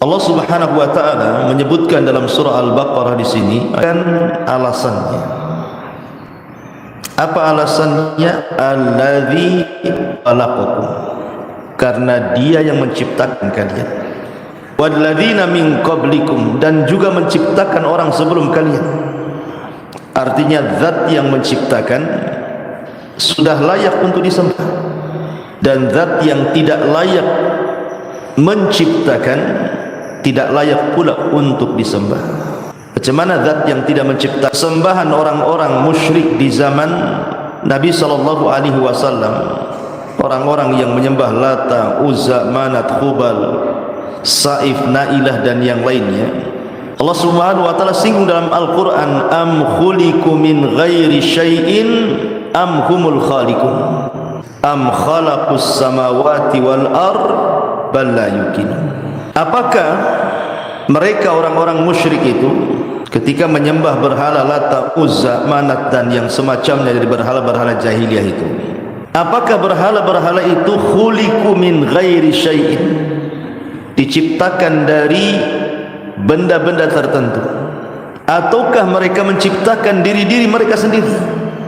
Allah Subhanahu wa taala menyebutkan dalam surah Al-Baqarah di sini kan alasannya. Apa alasannya? Alladzi khalaqakum. Karena Dia yang menciptakan kalian. Walladzina min qablikum, dan juga menciptakan orang sebelum kalian. Artinya zat yang menciptakan sudah layak untuk disembah, dan zat yang tidak layak menciptakan tidak layak pula untuk disembah. Macam mana zat yang tidak mencipta? Sembahan orang-orang musyrik di zaman Nabi SAW, orang-orang yang menyembah Lata, Uzza, Manat, Hubal, Saif, Nailah dan yang lainnya. Allah Subhanahu wa taala singgung dalam Al-Qur'an, am khuliqu min ghairi syai'in am humul khaliqun am khalaqus samawati wal ard bal la yuqinun. Apakah mereka orang-orang musyrik itu ketika menyembah berhala Lata, Uzza, Manat dan yang semacamnya dari berhala-berhala jahiliyah itu, apakah berhala-berhala itu khuliqu min ghairi syai'in, diciptakan dari benda-benda tertentu, ataukah mereka menciptakan diri-diri mereka sendiri,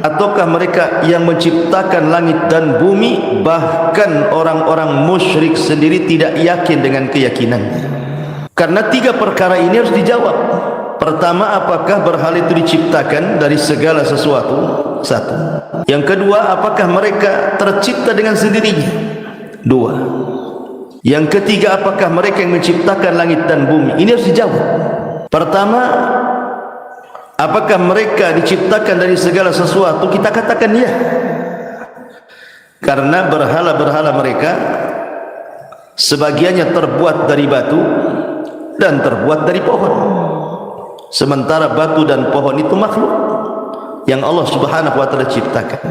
ataukah mereka yang menciptakan langit dan bumi? Bahkan orang-orang musyrik sendiri tidak yakin dengan keyakinannya. Karena tiga perkara ini harus dijawab. Pertama, apakah berhala itu diciptakan dari segala sesuatu? Satu. Yang kedua, apakah mereka tercipta dengan sendirinya? Dua. Yang ketiga, apakah mereka yang menciptakan langit dan bumi? Ini harus dijawab. Pertama, apakah mereka diciptakan dari segala sesuatu? Kita katakan ya. Karena berhala-berhala mereka sebagiannya terbuat dari batu dan terbuat dari pohon. Sementara batu dan pohon itu makhluk yang Allah Subhanahu wa taala ciptakan.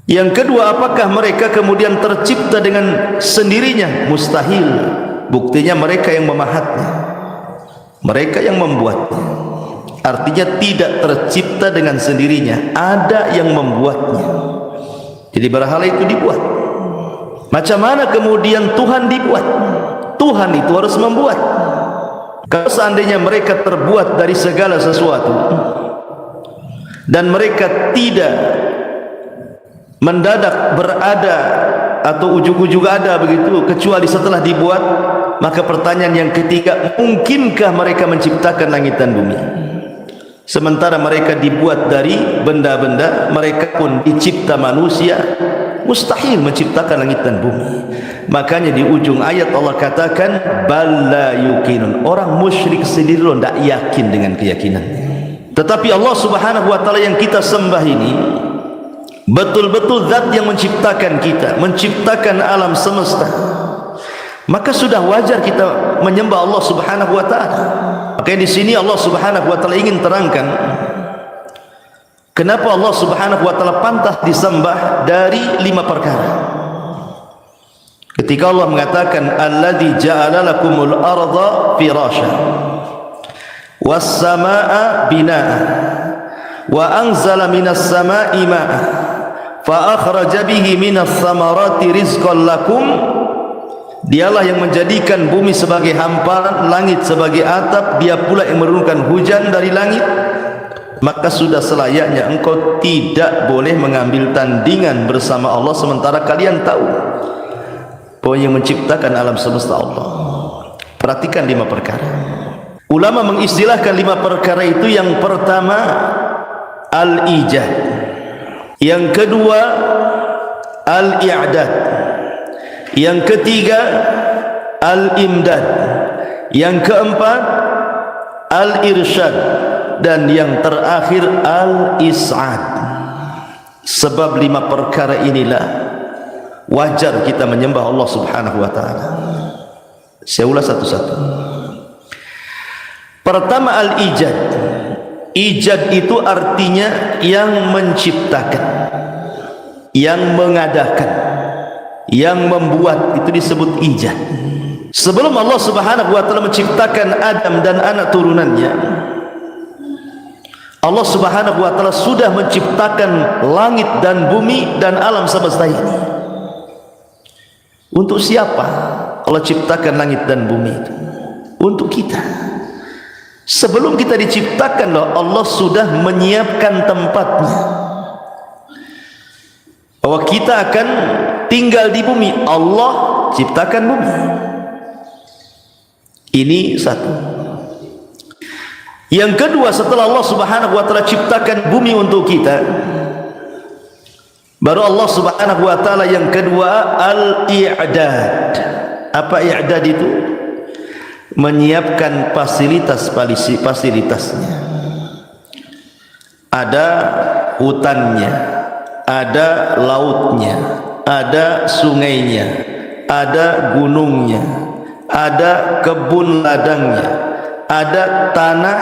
Yang kedua, apakah mereka kemudian tercipta dengan sendirinya? Mustahil. Buktinya mereka yang memahatnya, mereka yang membuatnya. Artinya tidak tercipta dengan sendirinya, ada yang membuatnya. Jadi berhala itu dibuat. Macam mana kemudian Tuhan dibuat? Tuhan itu harus membuat. Kalau seandainya mereka terbuat dari segala sesuatu dan mereka tidak mendadak berada atau ujug-ujug ada begitu kecuali setelah dibuat, maka pertanyaan yang ketiga, mungkinkah mereka menciptakan langit dan bumi? Sementara mereka dibuat dari benda-benda, mereka pun dicipta manusia, mustahil menciptakan langit dan bumi. Makanya di ujung ayat Allah katakan balla yuqinun. Orang musyrik sendiri loh tidak yakin dengan keyakinannya. Tetapi Allah Subhanahu wa taala yang kita sembah ini betul-betul zat yang menciptakan kita, menciptakan alam semesta. Maka sudah wajar kita menyembah Allah Subhanahu wa taala. Makanya di sini Allah Subhanahu wa taala ingin terangkan kenapa Allah Subhanahu wa taala pantas disembah dari 5 perkara. Ketika Allah mengatakan alladzi ja'ala lakumul arda firasya was samaa'a binaa'a wa anzala minas samaa'i maa'an fa akhraja bihi minas samarati rizqan lakum. Dialah yang menjadikan bumi sebagai hamparan, langit sebagai atap, Dia pula yang menurunkan hujan dari langit. Maka sudah selayaknya engkau tidak boleh mengambil tandingan bersama Allah, sementara kalian tahu bahwa yang menciptakan alam semesta Allah. Perhatikan 5 perkara. Ulama mengistilahkan 5 perkara itu. Yang pertama al-ijad, yang kedua al-i'dad, yang ketiga al-imdad, yang keempat al-irsyad, dan yang terakhir al-is'ad. Sebab 5 perkara inilah wajar kita menyembah Allah Subhanahu wa taala. Saya ulas satu-satu. Pertama al-ijad. Ijad itu artinya yang menciptakan, yang mengadakan, yang membuat, itu disebut ijad. Sebelum Allah Subhanahu wa taala menciptakan Adam dan anak turunannya, Allah Subhanahu wa taala sudah menciptakan langit dan bumi dan alam semesta ini. Untuk siapa Allah ciptakan langit dan bumi itu? untuk kita. Sebelum kita diciptakan loh, Allah sudah menyiapkan tempatnya, bahwa kita akan tinggal di bumi. Allah ciptakan bumi. Ini satu. Yang kedua, setelah Allah Subhanahu wa taala ciptakan bumi untuk kita, baru Allah Subhanahu wa taala yang kedua al-i'dad. Apa i'dad itu? Menyiapkan fasilitasnya. Ada hutannya, ada lautnya, ada sungainya, ada gunungnya, ada kebun ladangnya, ada tanah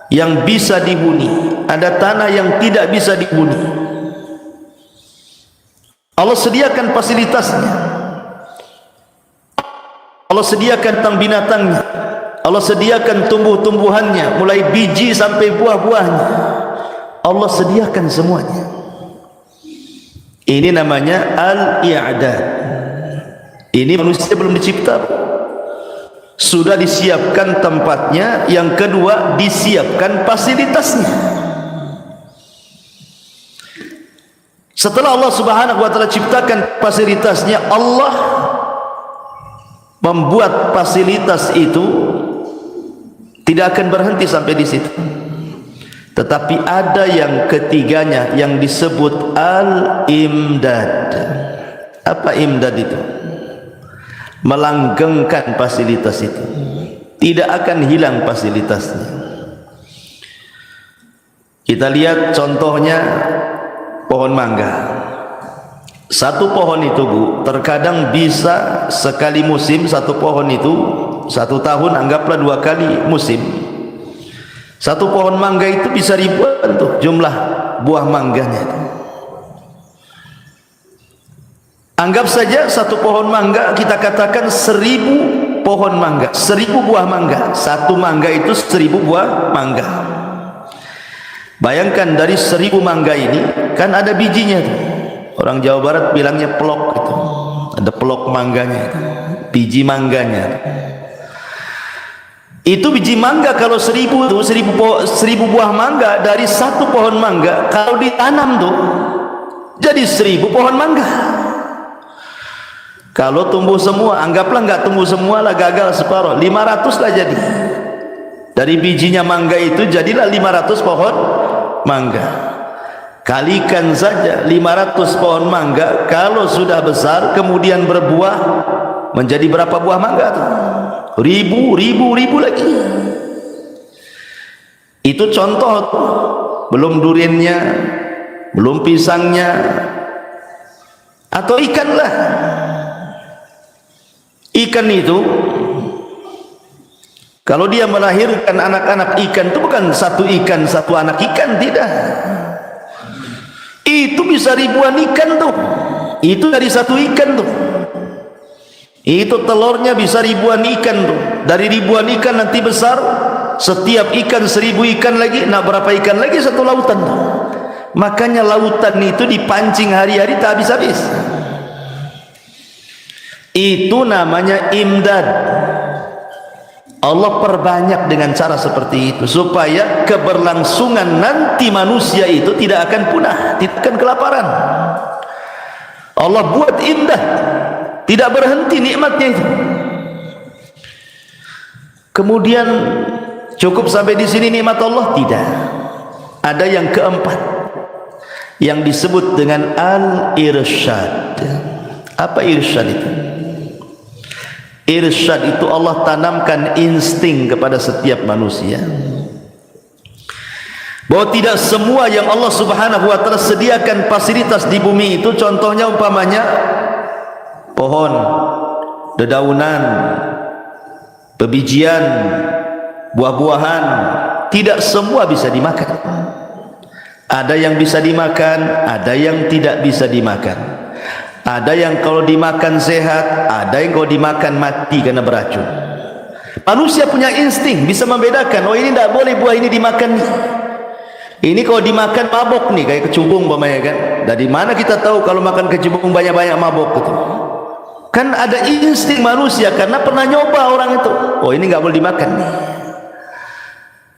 yang bisa dihuni, ada tanah yang tidak bisa dihuni. Allah sediakan fasilitasnya. Allah sediakan tentang binatangnya. Allah sediakan tumbuh-tumbuhannya, mulai biji sampai buah-buahnya. Allah sediakan semuanya. Ini namanya al-i'dad. Ini manusia belum dicipta, sudah disiapkan tempatnya. Yang kedua, disiapkan fasilitasnya. Setelah Allah Subhanahu wa taala ciptakan fasilitasnya, Allah membuat fasilitas itu tidak akan berhenti sampai di situ. Tetapi ada yang ketiganya yang disebut al-imdad. Apa imdad itu? Melanggengkan fasilitas itu. Tidak akan hilang fasilitasnya. Kita lihat contohnya pohon mangga. Satu pohon itu, Bu, terkadang bisa sekali musim. Satu pohon itu satu tahun anggaplah 2 kali musim. Satu pohon mangga itu bisa ribuan tuh jumlah buah mangganya itu. Anggap saja satu pohon mangga, kita katakan 1000 pohon mangga, 1000 buah mangga. Satu mangga itu 1000 buah mangga. Bayangkan dari 1000 mangga ini kan ada bijinya tuh. Orang Jawa Barat bilangnya pelok itu. Ada pelok mangganya itu, biji mangganya. Itu biji mangga kalau 1000 tuh 1000 buah mangga dari satu pohon mangga, kalau ditanam tuh jadi 1000 pohon mangga. Kalau tumbuh semua, anggaplah nggak tumbuh semua lah, gagal separuh, 500 lah jadi. Dari bijinya mangga itu jadilah 500 pohon mangga. Kalikan saja 500 pohon mangga, kalau sudah besar kemudian berbuah, menjadi berapa buah mangga tuh? Ribu lagi. Itu contoh tuh. Belum duriannya, belum pisangnya, atau ikan lah. Ikan itu kalau dia melahirkan anak-anak ikan itu bukan satu ikan satu anak ikan, tidak. Itu bisa ribuan ikan tuh. Itu dari satu ikan tuh. Itu telurnya bisa ribuan ikan tuh. Dari ribuan ikan nanti besar. Setiap ikan 1000 ikan lagi. Nah, berapa ikan lagi satu lautan tuh. Makanya lautan itu dipancing hari-hari tak habis-habis. Itu namanya imdad. Allah perbanyak dengan cara seperti itu supaya keberlangsungan nanti manusia itu tidak akan punah, tidak akan kelaparan. Allah buat imdad, tidak berhenti nikmatnya itu. Kemudian cukup sampai di sini nikmat Allah? Tidak. Ada yang keempat yang disebut dengan al-irsyad. Apa irsyad itu? Irsyad itu Allah tanamkan insting kepada setiap manusia, bahwa tidak semua yang Allah Subhanahu wa taala sediakan fasilitas di bumi itu, contohnya umpamanya pohon, dedaunan, bebijian, buah-buahan, tidak semua bisa dimakan. Ada yang bisa dimakan, ada yang tidak bisa dimakan. Ada yang kalau dimakan sehat, ada yang kalau dimakan mati karena beracun. Manusia punya insting, bisa membedakan, oh ini tidak boleh buah ini dimakan nih. Ini kalau dimakan mabok nih, kayak kecubung umpamanya kan. Dari mana kita tahu kalau makan kecubung banyak-banyak mabok gitu? Kan ada insting manusia karena pernah nyoba orang itu. Oh, ini nggak boleh dimakan nih.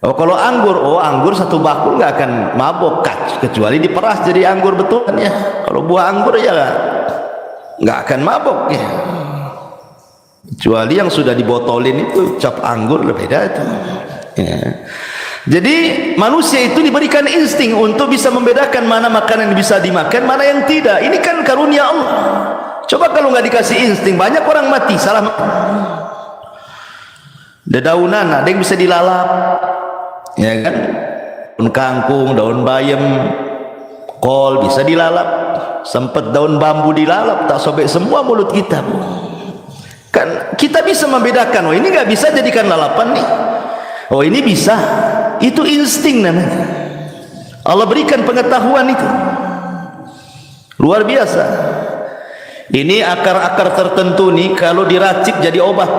Oh, kalau anggur, anggur satu bakul nggak akan mabok, kecuali diperas jadi anggur betulan ya. Kalau buah anggur ya nggak akan mabok ya. Kecuali yang sudah dibotolin itu cap anggur, beda itu. Ya. Jadi manusia itu diberikan insting untuk bisa membedakan mana makanan yang bisa dimakan, mana yang tidak. Ini kan karunia Allah. Coba kalau nggak dikasih insting, banyak orang mati salah makan. Dedaunan ada yang bisa dilalap, ya kan? Daun kangkung, daun bayam, kol bisa dilalap. Sempet daun bambu dilalap, tak sobek semua mulut kita. Kan kita bisa membedakan. Oh, ini nggak bisa jadikan lalapan nih. Oh, ini bisa. Itu insting namanya. Allah berikan pengetahuan itu. Luar biasa. Ini akar-akar tertentu nih kalau diracik jadi obat.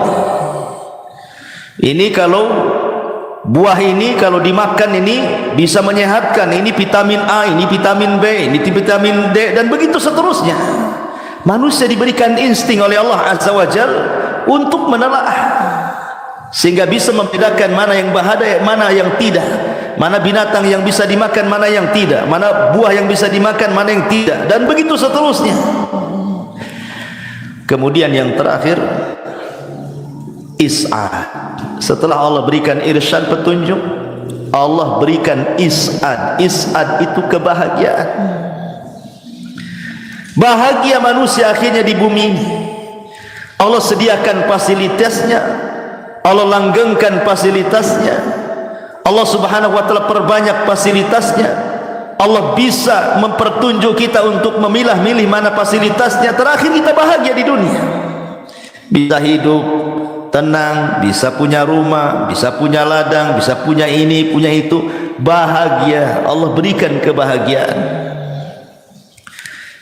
Ini kalau buah ini kalau dimakan ini bisa menyehatkan. Ini vitamin A, ini vitamin B, ini vitamin D, dan begitu seterusnya. Manusia diberikan insting oleh Allah Azza wa Jal untuk menelaah, sehingga bisa membedakan mana yang bahaya, mana yang tidak, mana binatang yang bisa dimakan, mana yang tidak, mana buah yang bisa dimakan, mana yang tidak, dan begitu seterusnya. Kemudian yang terakhir, is'ad. Setelah Allah berikan irsyad, petunjuk, Allah berikan is'ad. Is'ad itu kebahagiaan. Bahagia manusia akhirnya di bumi ini. Allah sediakan fasilitasnya, Allah langgengkan fasilitasnya, Allah subhanahu wa ta'ala perbanyak fasilitasnya. Allah bisa mempertunjuk kita untuk memilah-milih mana fasilitasnya. Terakhir kita bahagia di dunia, bisa hidup tenang, bisa punya rumah, bisa punya ladang, bisa punya ini, punya itu. Bahagia, Allah berikan kebahagiaan.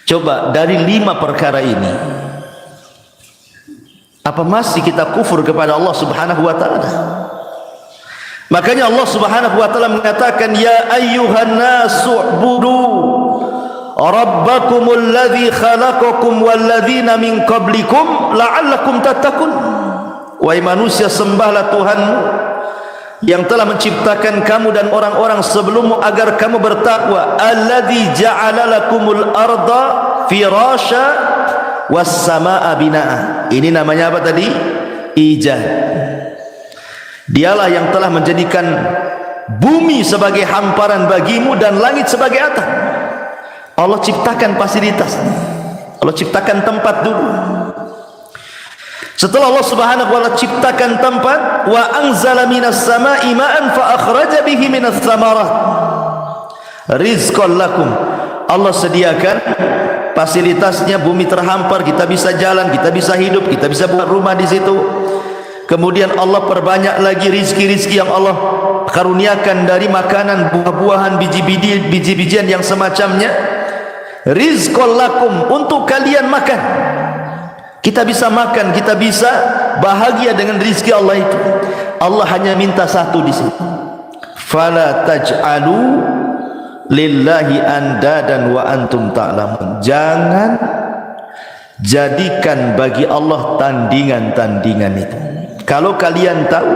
Coba dari 5 perkara ini, apa masih kita kufur kepada Allah subhanahu wa ta'ala? Makanya Allah subhanahu wa ta'ala mengatakan, ya ayyuhan nasu'budu rabbakumul ladzi khalaqakum walladzina min qablikum la'allakum tattaqun. Wahai manusia, sembahlah Tuhanmu yang telah menciptakan kamu dan orang-orang sebelummu agar kamu bertakwa. Alladzi ja'ala lakumul arda firasya was samaa binaa. Ini namanya apa tadi? Ijaz. Dialah yang telah menjadikan bumi sebagai hamparan bagimu dan langit sebagai atap. Allah ciptakan fasilitas, Allah ciptakan tempat dulu. Setelah Allah subhanahu wa ta'ala ciptakan tempat, wa anzala minas sama'i ma'an fa akhraja bihi minas thamarat rizqan lakum. Allah sediakan fasilitasnya, bumi terhampar, kita bisa jalan, kita bisa hidup, kita bisa buat rumah di situ. Kemudian Allah perbanyak lagi rizki-rizki yang Allah karuniakan dari makanan, buah-buahan, biji-bijian yang semacamnya. Rizqan lakum, untuk kalian makan. Kita bisa makan, kita bisa bahagia dengan rizki Allah itu. Allah hanya minta satu di sini. Fala taj'alu lillahi andadan wa antum ta'lamun. Jangan jadikan bagi Allah tandingan-tandingan itu. Kalau kalian tahu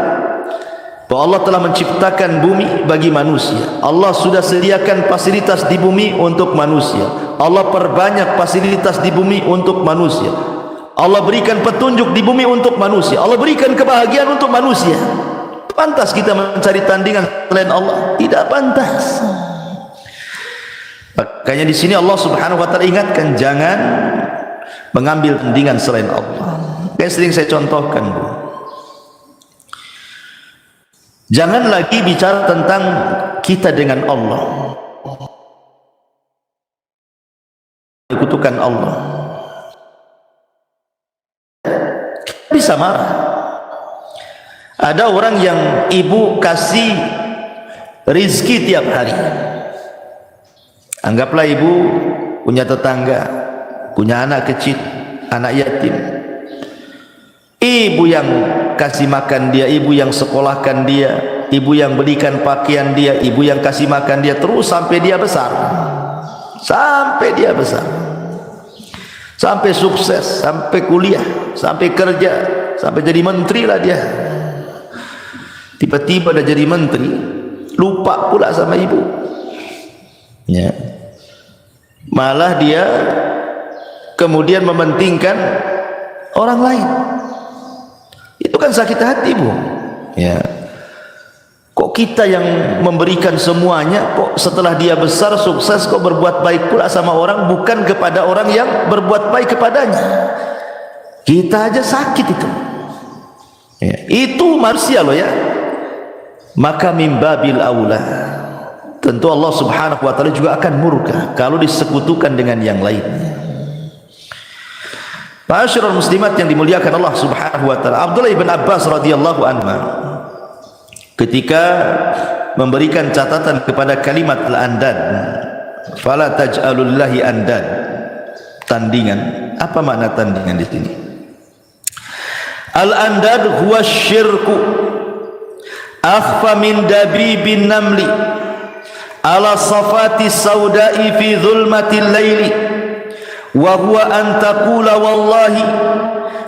bahwa Allah telah menciptakan bumi bagi manusia, Allah sudah sediakan fasilitas di bumi untuk manusia, Allah perbanyak fasilitas di bumi untuk manusia, Allah berikan petunjuk di bumi untuk manusia, Allah berikan kebahagiaan untuk manusia. Pantas kita mencari tandingan selain Allah? Tidak pantas. Makanya di sini Allah subhanahu wa ta'ala ingatkan, jangan mengambil tandingan selain Allah. Kayak sering saya contohkan, Bu. Jangan lagi bicara tentang kita dengan Allah, kutukan Allah. Bisa marah. Ada orang yang ibu kasih rizki tiap hari. Anggaplah ibu punya tetangga, punya anak kecil, anak yatim. Ibu yang kasih makan dia, ibu yang sekolahkan dia, ibu yang belikan pakaian dia, ibu yang kasih makan dia terus sampai dia besar. Sampai dia besar. sampai sukses, sampai kuliah, sampai kerja, sampai jadi menteri lah dia. Tiba-tiba dah jadi menteri, lupa pula sama ibu. Ya. Malah dia kemudian mementingkan orang lain. Itu kan sakit hati, Bu. Ya. Kok kita yang memberikan semuanya, kok setelah dia besar sukses kok berbuat baik pula sama orang, bukan kepada orang yang berbuat baik kepadanya. Kita aja sakit itu. Ya. Itu manusia loh ya. Maka mimbabil aula, tentu Allah subhanahu wa ta'ala juga akan murka kalau disekutukan dengan yang lain. Ma'asyiral muslimat yang dimuliakan Allah subhanahu wa ta'ala, Abdullah ibn Abbas radhiyallahu anhu ketika memberikan catatan kepada kalimat al-andad, fala taj'alullahi andad, tandingan. Apa makna tandingan di sini? Al-andad huwa syirku akhfa min dabibin namli ala safati saudai fi dhulmatil laili, wa huwa an taqula wallahi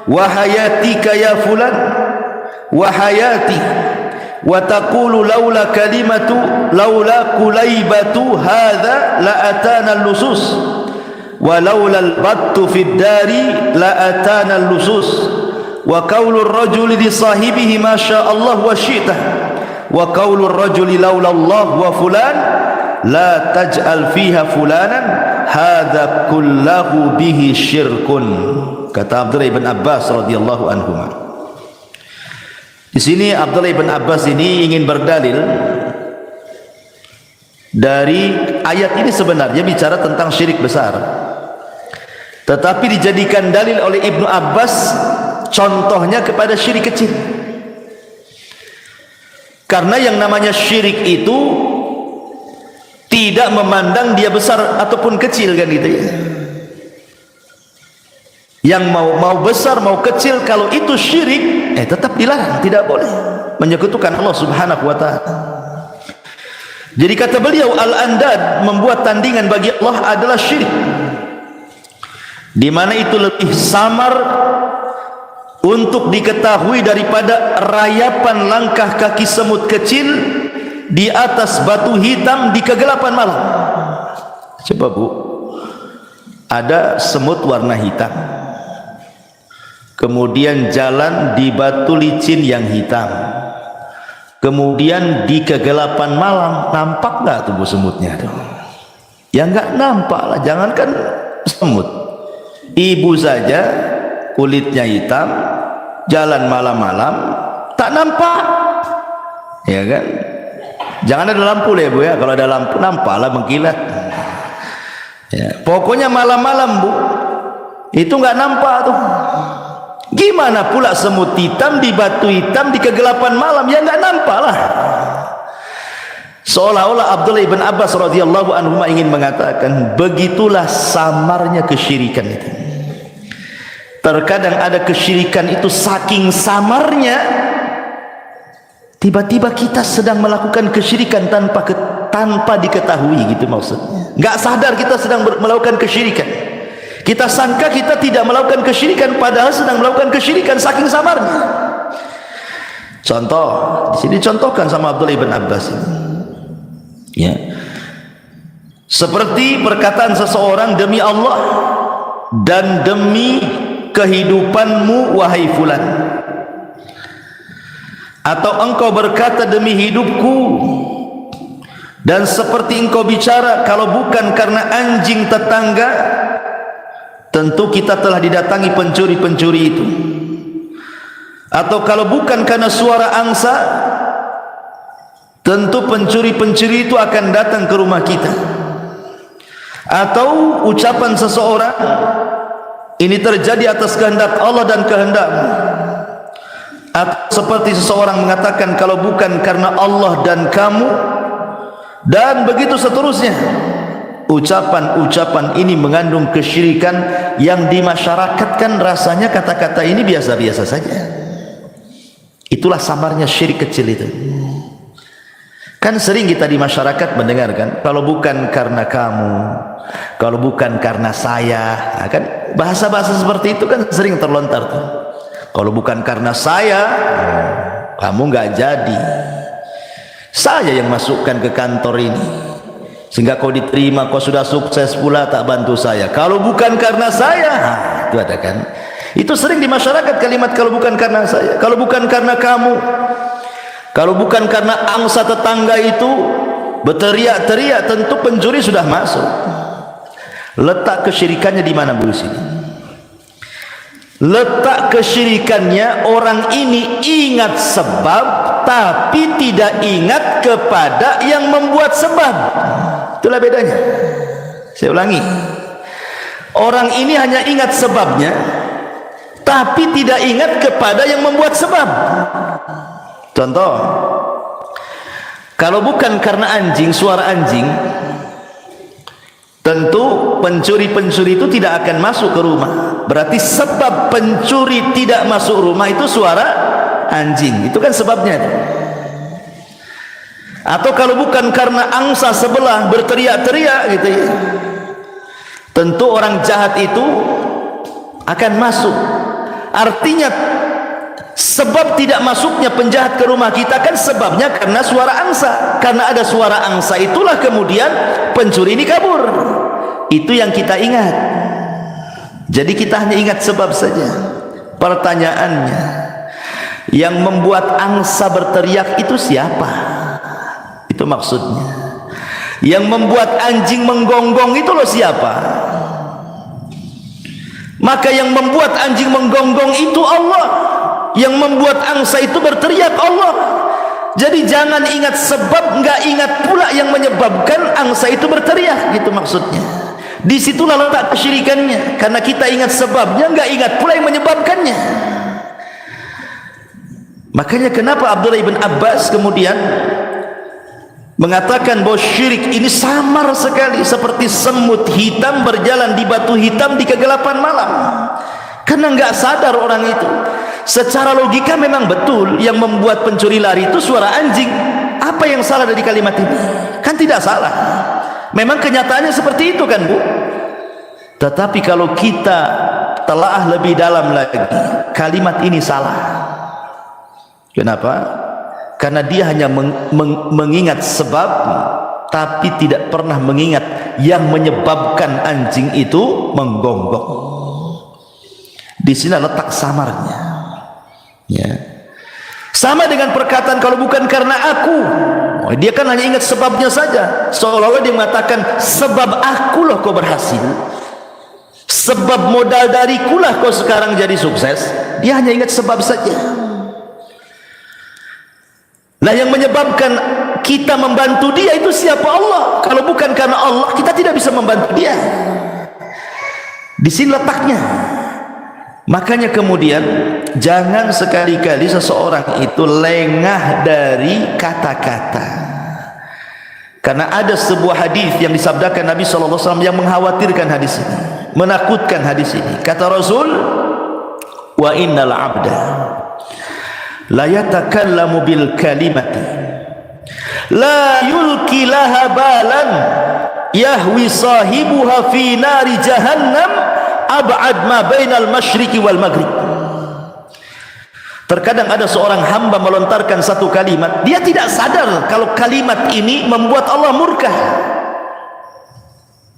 wa hayatika ya fulan wa hayati, wa taqulu laula kalimatu laula kulaibatu hadha la atana al-lusus wa laula al-battu fid dari la atana al-lusus, wa qaulur rajuli li sahibihi ma syaa Allah wa syi'ta, wa qaulur rajuli laula Allah wa fulan la taj'al fiha fulanan hadza kullahu bihi syirkun. Kata Abdullah ibn Abbas radhiyallahu anhu. Di sini Abdullah ibn Abbas ini ingin berdalil dari ayat ini, sebenarnya bicara tentang syirik besar, tetapi dijadikan dalil oleh Ibnu Abbas contohnya kepada syirik kecil. Karena yang namanya syirik itu tidak memandang dia besar ataupun kecil, kan gitu ya. Yang mau besar mau kecil, kalau itu syirik tetap dilarang, tidak boleh menyekutukan Allah subhanahu wa ta'ala. Jadi kata beliau, al-andad, membuat tandingan bagi Allah adalah syirik, di mana itu lebih samar untuk diketahui daripada rayapan langkah kaki semut kecil di atas batu hitam di kegelapan malam. Coba Bu, ada semut warna hitam, kemudian jalan di batu licin yang hitam, kemudian di kegelapan malam, nampak nggak tuh Bu semutnya tuh? Ya nggak nampak lah, jangankan semut, ibu saja kulitnya hitam, jalan malam-malam tak nampak, ya kan? Jangan ada lampu lah ya Bu ya, kalau ada lampu nampaklah mengkilat ya. Pokoknya malam-malam Bu, itu nggak nampak tuh. Gimana pula semut hitam di batu hitam di kegelapan malam, ya nggak nampak lah. Seolah-olah Abdullah ibn Abbas radhiyallahu anhu ingin mengatakan, begitulah samarnya kesyirikan itu. Terkadang ada kesyirikan itu saking samarnya, tiba-tiba kita sedang melakukan kesyirikan tanpa diketahui, gitu maksudnya. Nggak sadar kita sedang melakukan kesyirikan. Kita sangka kita tidak melakukan kesyirikan, padahal sedang melakukan kesyirikan saking samarnya. Contoh, di sini contohkan sama Abdullah ibn Abbas. Ya. Seperti perkataan seseorang, demi Allah dan demi kehidupanmu wahai fulan, atau engkau berkata demi hidupku, dan seperti engkau bicara, kalau bukan karena anjing tetangga, tentu kita telah didatangi pencuri-pencuri itu. Atau kalau bukan karena suara angsa, tentu pencuri-pencuri itu akan datang ke rumah kita. Atau ucapan seseorang, ini terjadi atas kehendak Allah dan kehendakmu. Atau seperti seseorang mengatakan, kalau bukan karena Allah dan kamu, dan begitu seterusnya. Ucapan-ucapan ini mengandung kesyirikan yang di masyarakat kan rasanya kata-kata ini biasa-biasa saja. Itulah samarnya syirik kecil itu. Kan sering kita di masyarakat mendengarkan, kalau bukan karena kamu, kalau bukan karena saya, nah, kan bahasa-bahasa seperti itu kan sering terlontar tuh. Kalau bukan karena saya, kamu nggak jadi. Saya yang masukkan ke kantor ini, sehingga kau diterima, kau sudah sukses pula, tak bantu saya. Kalau bukan karena saya, itu ada kan. Itu sering di masyarakat kalimat kalau bukan karena saya, kalau bukan karena kamu, kalau bukan karena angsa tetangga itu berteriak-teriak, tentu pencuri sudah masuk. Letak kesyirikannya di mana Bu sini? Letak kesyirikannya, orang ini ingat sebab tapi tidak ingat kepada yang membuat sebab. Itulah bedanya. Saya ulangi, orang ini hanya ingat sebabnya tapi tidak ingat kepada yang membuat sebab. Contoh, kalau bukan karena anjing, suara anjing, tentu pencuri-pencuri itu tidak akan masuk ke rumah. Berarti sebab pencuri tidak masuk rumah itu suara anjing. Itu kan sebabnya. Atau kalau bukan karena angsa sebelah berteriak-teriak gitu ya, tentu orang jahat itu akan masuk. Artinya sebab tidak masuknya penjahat ke rumah kita kan sebabnya karena suara angsa. Karena ada suara angsa itulah kemudian pencuri ini kabur. Itu yang kita ingat. Jadi kita hanya ingat sebab saja. Pertanyaannya, yang membuat angsa berteriak itu siapa? Itu maksudnya. Yang membuat anjing menggonggong itu loh siapa? Maka yang membuat anjing menggonggong itu Allah. Yang membuat angsa itu berteriak Allah. Jadi jangan ingat sebab, nggak ingat pula yang menyebabkan angsa itu berteriak, gitu maksudnya. Disitulah letak kesyirikannya, karena kita ingat sebabnya, nggak ingat pula yang menyebabkannya. Makanya kenapa Abdullah ibn Abbas kemudian mengatakan bahwa syirik ini samar sekali, seperti semut hitam berjalan di batu hitam di kegelapan malam. Karena nggak sadar orang itu. Secara logika memang betul yang membuat pencuri lari itu suara anjing. Apa yang salah dari kalimat ini? Kan tidak salah. Memang kenyataannya seperti itu kan Bu. Tetapi kalau kita telaah lebih dalam lagi, kalimat ini salah. Kenapa? Karena dia hanya mengingat sebab, tapi tidak pernah mengingat yang menyebabkan anjing itu menggonggong. Di sini letak samarnya. Ya. Sama dengan perkataan kalau bukan karena aku, dia kan hanya ingat sebabnya saja, seolah-olah dia mengatakan sebab akulah kau berhasil, sebab modal darikulah kau sekarang jadi sukses. Dia hanya ingat sebab saja. Lah yang menyebabkan kita membantu dia itu siapa? Allah. Kalau bukan karena Allah, kita tidak bisa membantu dia. Di sini letaknya. Makanya kemudian jangan sekali-kali seseorang itu lengah dari kata-kata. Karena ada sebuah hadis yang disabdakan Nabi SAW yang mengkhawatirkan hadis ini, menakutkan hadis ini. Kata Rasul, wa innal abda la yatakallamu bil kalimati la yulki laha balan yahwi sahibuha fi nari jahannam ab'ad ma bainal masyriqi wal maghrib. Terkadang ada seorang hamba melontarkan satu kalimat, dia tidak sadar kalau kalimat ini membuat Allah murka.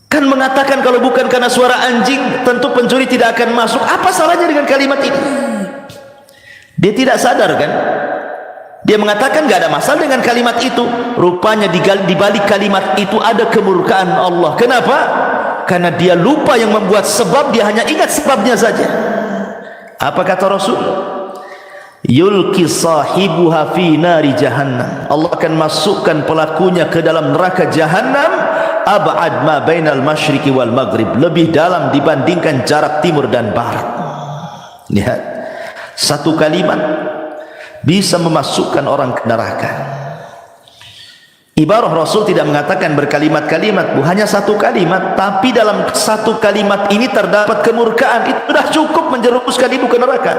Kan mengatakan kalau bukan karena suara anjing, tentu pencuri tidak akan masuk. Apa salahnya dengan kalimat ini? Dia tidak sadar kan? Dia mengatakan gak ada masalah dengan kalimat itu. Rupanya di balik kalimat itu ada kemurkaan Allah. Kenapa? Karena dia lupa yang membuat sebab, dia hanya ingat sebabnya saja. Apa kata Rasul? Yulki sahibuha fi nari jahannam. Allah akan masukkan pelakunya ke dalam neraka jahannam ab'ad ma bainal masyriqi wal maghrib, lebih dalam dibandingkan jarak timur dan barat. Lihat, satu kalimat bisa memasukkan orang ke neraka. Ibarah Rasul tidak mengatakan berkalimat-kalimat, Bu, hanya satu kalimat, tapi dalam satu kalimat ini terdapat kemurkaan. Itu sudah cukup menjerumuskan ibu ke neraka.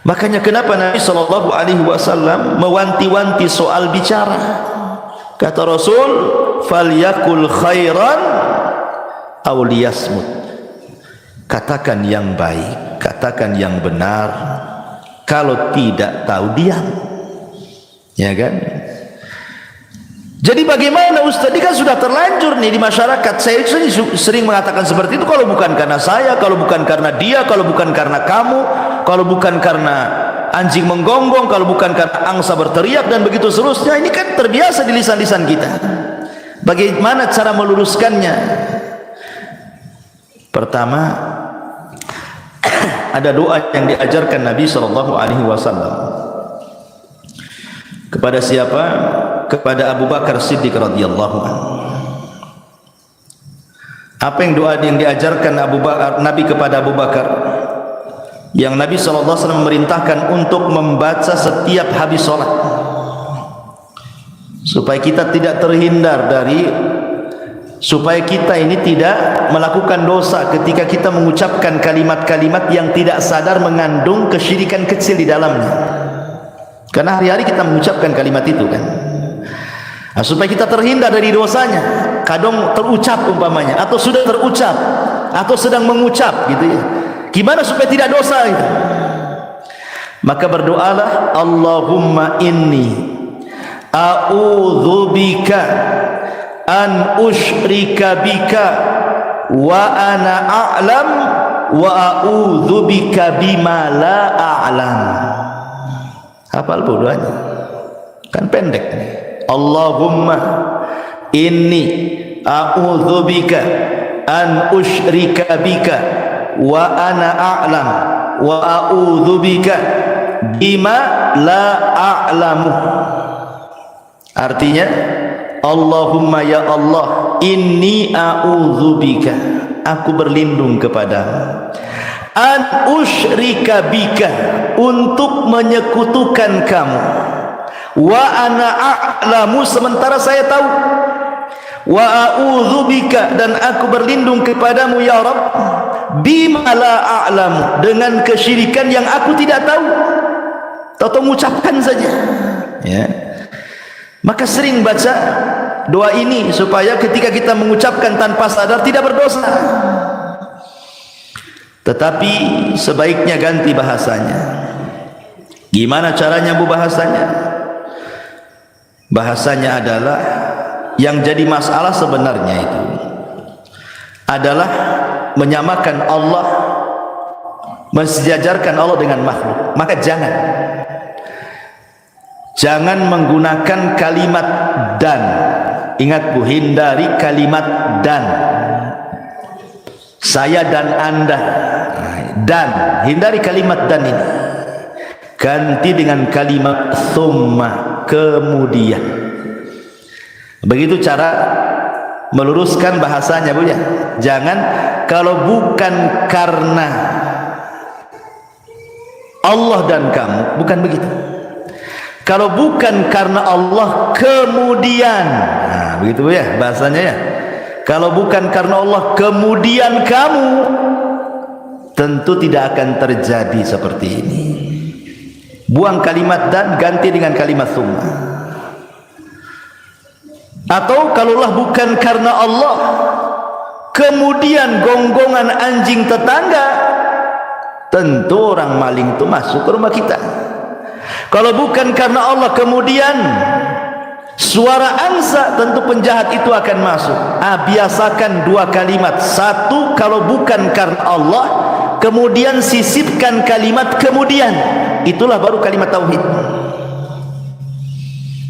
Makanya kenapa Nabi sallallahu alaihi wasallam mewanti-wanti soal bicara. Kata Rasul, "Falyakul khairan aw liyasmut." Katakan yang baik, katakan yang benar. Kalau tidak tahu, diam. Ya kan? Jadi bagaimana Ustaz? Ini kan sudah terlanjur nih di masyarakat. Saya sering mengatakan seperti itu. Kalau bukan karena saya, kalau bukan karena dia, kalau bukan karena kamu, kalau bukan karena anjing menggonggong, kalau bukan karena angsa berteriak dan begitu seterusnya. Ini kan terbiasa di lisan-lisan kita. Bagaimana cara meluruskannya? Pertama, ada doa yang diajarkan Nabi SAW kepada siapa? Kepada Abu Bakar Siddiq radhiyallahu anhu. Apa yang doa yang diajarkan Nabi kepada Abu Bakar? Yang Nabi SAW memerintahkan untuk membaca setiap habis sholat, supaya kita tidak terhindar dari, supaya kita ini tidak melakukan dosa ketika kita mengucapkan kalimat-kalimat yang tidak sadar mengandung kesyirikan kecil di dalamnya. Karena hari-hari kita mengucapkan kalimat itu kan. Nah, supaya kita terhindar dari dosanya. Kadang terucap umpamanya, atau sudah terucap, atau sedang mengucap gitu ya. Gimana supaya tidak dosa itu? Maka berdoalah, Allahumma inni a'udzubika an usyrika bika wa ana a'lam wa a'udzubika bima la a'lam. Hafal doanya? Kan pendek nih. Allahumma inni a'udzubika an usyrika bika wa ana a'lam wa a'udzubika bima la a'lamu. Artinya, Allahumma ya Allah, inni a'udzubika, aku berlindung kepadamu, an usyrika bika, untuk menyekutukan kamu, wa ana a'lamu, sementara saya tahu, wa a'udzubika, dan aku berlindung kepadamu ya Rabb, bima la a'lamu, dengan kesyirikan yang aku tidak tahu, atau mengucapkan saja ya. Maka sering baca doa ini supaya ketika kita mengucapkan tanpa sadar tidak berdosa. Tetapi sebaiknya ganti bahasanya. Gimana caranya Bu bahasanya? Bahasanya adalah, yang jadi masalah sebenarnya itu adalah menyamakan Allah, mensejajarkan Allah dengan makhluk. Maka jangan menggunakan kalimat dan. Ingat Bu, hindari kalimat dan. Saya dan Anda. Dan, hindari kalimat dan ini. Ganti dengan kalimat thumma, kemudian. Begitu cara meluruskan bahasanya Bu ya. Jangan, kalau bukan karena Allah dan kamu, bukan begitu. Kalau bukan karena Allah kemudian, nah begitu ya bahasanya ya. Kalau bukan karena Allah kemudian kamu, tentu tidak akan terjadi seperti ini. Buang kalimat dan, ganti dengan kalimat summa. Atau kalaulah bukan karena Allah kemudian gonggongan anjing tetangga, tentu orang maling itu masuk ke rumah kita. Kalau bukan karena Allah kemudian suara angsa, tentu penjahat itu akan masuk. Biasakan dua kalimat. Satu, kalau bukan karena Allah, kemudian sisipkan kalimat kemudian. Itulah baru kalimat tauhid.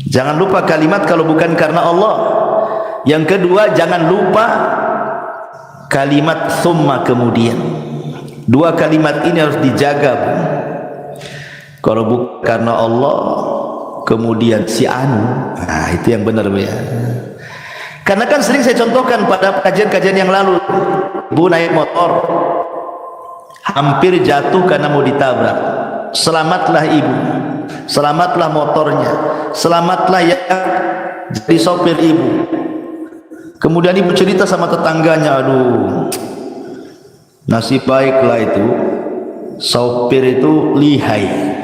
Jangan lupa kalimat kalau bukan karena Allah. Yang kedua, jangan lupa kalimat summa kemudian. Dua kalimat ini harus dijaga Bu. Kalau bukan karena Allah kemudian si anu, nah itu yang benar Bu ya. Karena kan sering saya contohkan pada kajian-kajian yang lalu, Bu naik motor hampir jatuh karena mau ditabrak. Selamatlah ibu, selamatlah motornya, selamatlah yang jadi sopir ibu. Kemudian ibu cerita sama tetangganya, aduh nasib baiklah itu sopir itu lihai.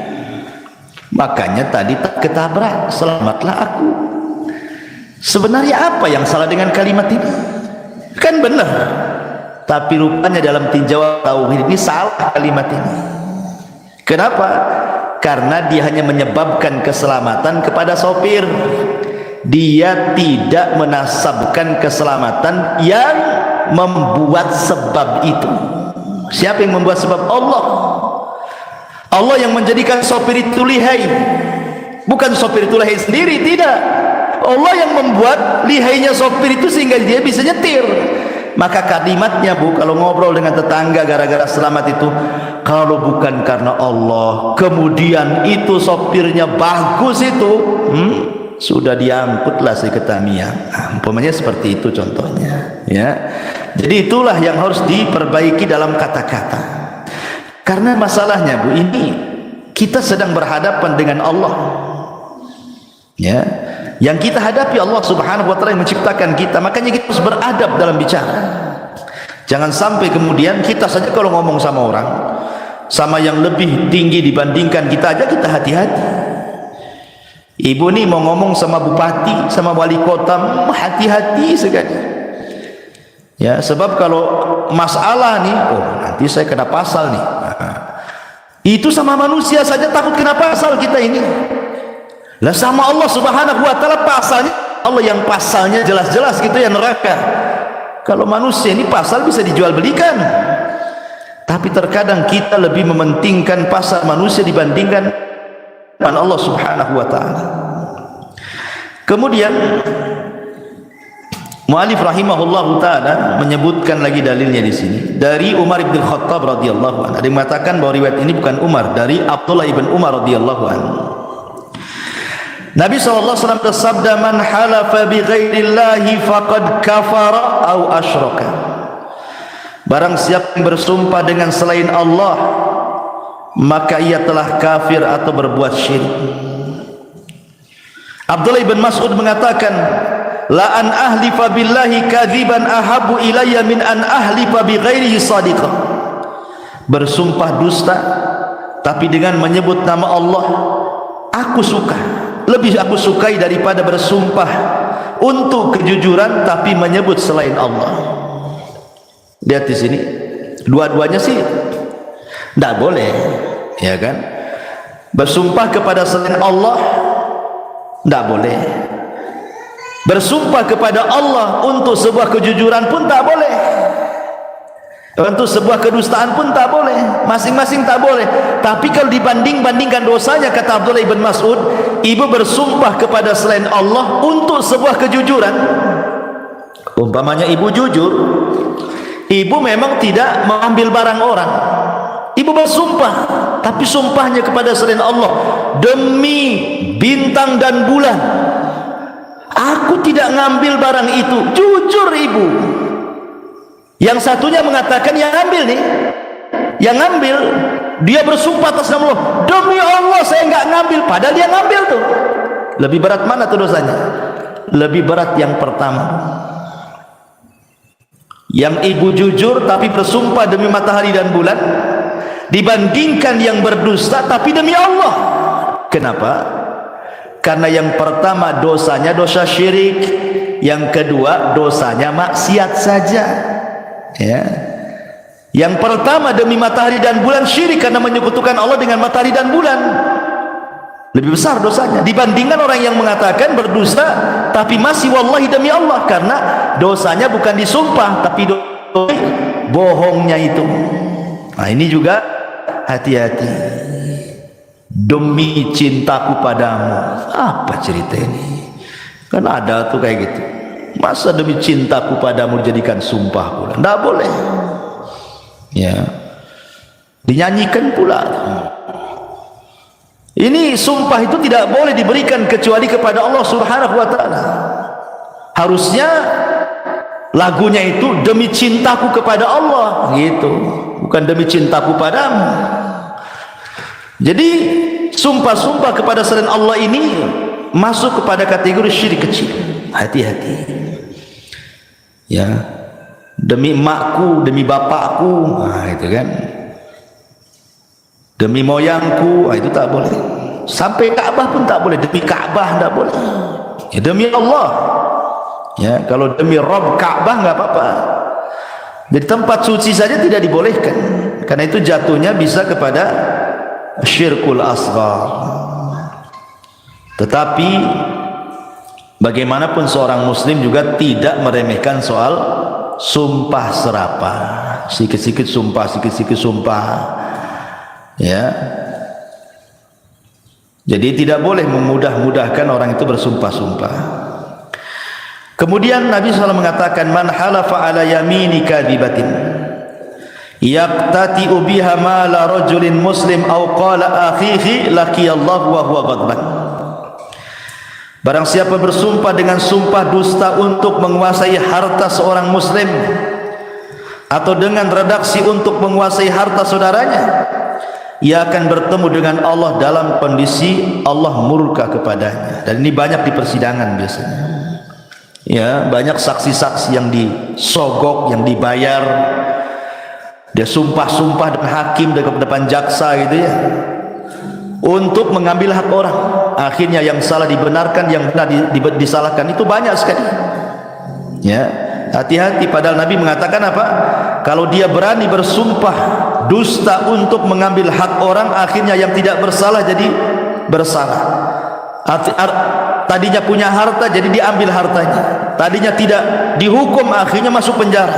Makanya tadi tak ketabrak, selamatlah aku. Sebenarnya apa yang salah dengan kalimat ini? Kan benar, tapi rupanya dalam tinjauan tauhid ini salah kalimat ini. Kenapa? Karena dia hanya menyebabkan keselamatan kepada sopir. Dia tidak menasabkan keselamatan yang membuat sebab itu. Siapa yang membuat sebab? Allah. Allah yang menjadikan sopir itu lihai, bukan sopir itu lihai sendiri, tidak. Allah yang membuat lihainya sopir itu sehingga dia bisa nyetir. Maka kalimatnya, Bu, kalau ngobrol dengan tetangga gara-gara selamat itu, kalau bukan karena Allah, kemudian itu sopirnya bagus itu, sudah diangkutlah si Ketamia. Umpamanya seperti itu contohnya, ya. Jadi itulah yang harus diperbaiki dalam kata-kata. Karena masalahnya, Bu, ini kita sedang berhadapan dengan Allah, ya. Yang kita hadapi Allah Subhanahu wa taala yang menciptakan kita. Makanya kita harus beradab dalam bicara. Jangan sampai kemudian kita saja kalau ngomong sama orang, sama yang lebih tinggi dibandingkan kita aja, kita hati-hati. Ibu nih mau ngomong sama bupati, sama wali kota, hati-hati sekali. Ya, sebab kalau masalah nih, oh nanti saya kena pasal nih. Itu sama manusia saja takut kena pasal kita ini. Lah sama Allah Subhanahu wa taala pasalnya, Allah yang pasalnya jelas-jelas gitu ya, neraka. Kalau manusia ini pasal bisa dijual belikan. Tapi terkadang kita lebih mementingkan pasal manusia dibandingkan Allah Subhanahu wa taala. Kemudian muallif rahimahullahu taala menyebutkan lagi dalilnya di sini dari Umar bin Khattab radhiyallahu anhu. Ada yang mengatakan bahwa riwayat ini bukan Umar, dari Abdullah bin Umar radhiyallahu anhu. Nabi SAW bersabda, man halafa bi ghairillahi faqad kafara au asyraka. Barang siapa yang bersumpah dengan selain Allah, maka ia telah kafir atau berbuat syirik. Abdullah bin Mas'ud mengatakan, la an ahlifa billahi kadziban ahabu ilayya min an ahlifa bi ghairihi shadiqah. Bersumpah dusta tapi dengan menyebut nama Allah, aku suka, lebih aku sukai daripada bersumpah untuk kejujuran tapi menyebut selain Allah. Lihat di sini, dua-duanya sih tidak boleh, ya kan? Bersumpah kepada selain Allah tidak boleh. Bersumpah kepada Allah untuk sebuah kejujuran pun tak boleh. Untuk sebuah kedustaan pun tak boleh. Masing-masing tak boleh. Tapi kalau dibandingkan dosanya, kata Abdullah bin Mas'ud, ibu bersumpah kepada selain Allah untuk sebuah kejujuran. Umpamanya ibu jujur, ibu memang tidak mengambil barang orang, ibu bersumpah, tapi sumpahnya kepada selain Allah, demi bintang dan bulan, aku tidak ngambil barang itu. Jujur ibu. Yang satunya mengatakan yang ngambil nih, yang ngambil, dia bersumpah atas nama Allah, demi Allah saya nggak ngambil, padahal dia ngambil tuh. Lebih berat mana tuh dosanya? Lebih berat yang pertama, yang ibu jujur tapi bersumpah demi matahari dan bulan, dibandingkan yang berdusta tapi demi Allah. Kenapa? Karena yang pertama dosanya dosa syirik, yang kedua dosanya maksiat saja, ya. Yang pertama demi matahari dan bulan syirik karena menyekutukan Allah dengan matahari dan bulan, lebih besar dosanya dibandingkan orang yang mengatakan berdusta tapi masih wallahi demi Allah, karena dosanya bukan disumpah tapi bohongnya itu. Nah ini juga hati-hati. Demi cintaku padamu, apa cerita ini? Kan ada tuh kayak gitu. Masa demi cintaku padamu jadikan sumpah pula? Tidak boleh. Ya, dinyanyikan pula. Ini sumpah itu tidak boleh diberikan kecuali kepada Allah Subhanahu wa taala. Harusnya lagunya itu demi cintaku kepada Allah gitu, bukan demi cintaku padamu. Jadi sumpah-sumpah kepada selain Allah ini masuk kepada kategori syirik kecil. Hati-hati. Ya, demi emakku, demi bapakku, nah itu kan, demi moyangku, nah itu tak boleh. sampai Ka'bah pun tak boleh, demi Ka'bah tak boleh. Ya, demi Allah. Ya, kalau demi Rabb Ka'bah enggak apa-apa. Jadi tempat suci saja tidak dibolehkan. Karena itu jatuhnya bisa kepada syirkul asghar. Tetapi bagaimanapun seorang muslim juga tidak meremehkan soal sumpah serapah. Sikit-sikit sumpah, sikit-sikit sumpah. Ya. Jadi tidak boleh memudah-mudahkan orang itu bersumpah-sumpah. Kemudian Nabi SAW mengatakan, man halafa ala yamini kadhibatin yaqtati'u biha mala rajulin muslim aw qala akhihi laqiyallahu wa huwa ghadban. Barang siapa bersumpah dengan sumpah dusta untuk menguasai harta seorang muslim atau dengan redaksi untuk menguasai harta saudaranya, ia akan bertemu dengan Allah dalam kondisi Allah murka kepadanya. Dan ini banyak di persidangan biasanya. Ya, banyak saksi-saksi yang disogok, yang dibayar. Dia sumpah-sumpah depan hakim, depan jaksa gitu ya, untuk mengambil hak orang. Akhirnya yang salah dibenarkan, yang benar disalahkan. Itu banyak sekali. Ya, hati-hati. Padahal Nabi mengatakan apa? Kalau dia berani bersumpah dusta untuk mengambil hak orang, akhirnya yang tidak bersalah jadi bersalah. Tadinya punya harta jadi diambil hartanya, tadinya tidak dihukum akhirnya masuk penjara.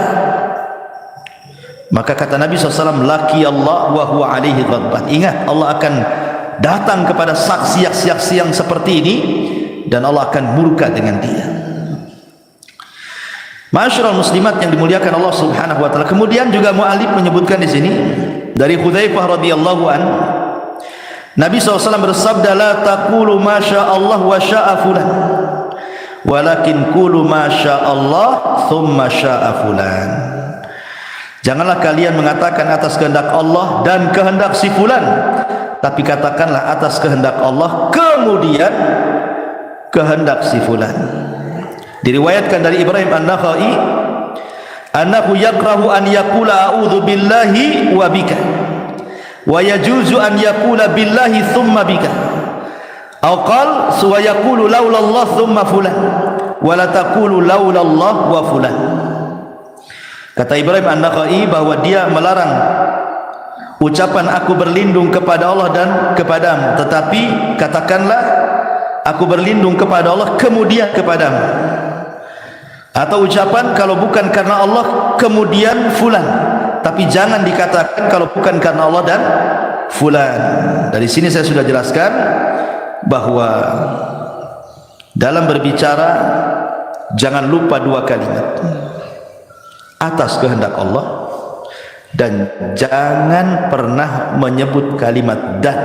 Maka kata Nabi SAW, laki Allah wa huwa alaihi ghadban. Ingat, Allah akan datang kepada saksi-saksi yang seperti ini dan Allah akan murka dengan dia. Ma'asyiral muslimat yang dimuliakan Allah Subhanahu wa taala. Kemudian juga mu'allif menyebutkan di sini dari Hudzaifah radhiyallahu anhu, Nabi SAW bersabda, la taqulu ma syaa Allah wa syaa fulan, walakin qulu ma syaa Allah thumma syaa fulan. Janganlah kalian mengatakan atas kehendak Allah dan kehendak si fulan, tapi katakanlah atas kehendak Allah kemudian kehendak si fulan. Diriwayatkan dari Ibrahim An-Nakhai, annahu yakrahu an yaqula a'udzu billahi wa bika, wa yajuzu an yaqula billahi thumma bika, aw qala wa yaqulu laula Allah thumma fulan, wa la taqulu laula Allah wa fulan. Kata Ibrahim An-Nakhai bahwa dia melarang ucapan aku berlindung kepada Allah dan kepadamu, tetapi katakanlah aku berlindung kepada Allah kemudian kepadamu, atau ucapan kalau bukan karena Allah kemudian fulan, tapi jangan dikatakan kalau bukan karena Allah dan fulan. Dari sini saya sudah jelaskan bahwa dalam berbicara jangan lupa dua kalimat, atas kehendak Allah, dan jangan pernah menyebut kalimat dan.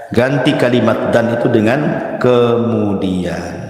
Ganti kalimat dan itu dengan kemudian.